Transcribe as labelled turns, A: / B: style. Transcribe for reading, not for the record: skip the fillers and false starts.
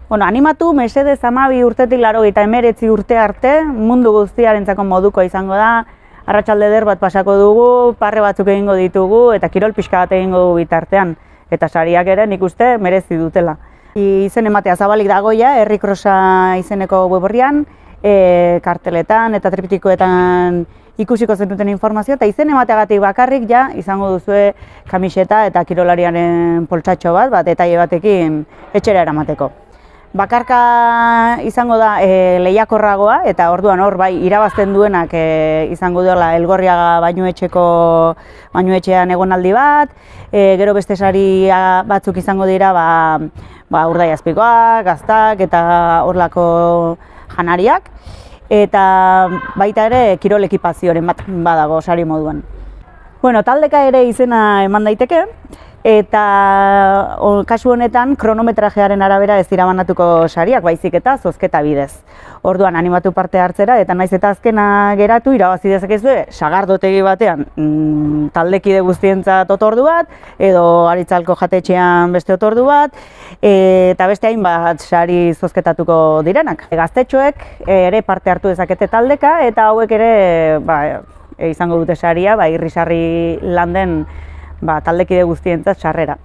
A: Bueno, animatu mesedez 12 urtetik 89 urte arte mundu guztiarentzako moduko izango da. Arratsalde eder bat pasako dugu, parre batzuk egingo ditugu eta kirol pixka bat egingo dugu bitartean. Eta sariak ere nik uste merezi dutela. Izen ematea zabalik dagoia, Herri Krosa izeneko web orrian, karteletan eta triptikoetan ikusiko zenuten informazio, eta izen emateagatik bakarrik ja izango duzue kamiseta eta kirolariaren poltsatxo bat, detaile batekin etxera eramateko. Bakarka izango da lehiakorragoa, eta orduan hor bai irabazten duenak izango dela Elgorriaga bainuetxean egonaldi bat, gero beste sari batzuk izango dira Urdaiazpikoak, Gaztak eta horlako janariak, eta baita ere kirol ekipazioaren bat badago sari moduan. Bueno, taldeka ere izena eman daiteke, eta kasu honetan kronometrajearen arabera ez dira banatuko sariak, baizik eta zozketa bidez. Orduan animatu parte hartzera, eta naiz eta azkena geratu irabazi dezakezue sagardotegi batean taldekide guztientzat otordu bat, edo Aritzalko jatetxean beste otordu bat, eta beste hainbat sari zozketatuko direnak. Gaztetxoek ere parte hartu dezakete taldeka, eta hauek ere izango dute saria, irrisarri landen taldekide guztientzat sarrera.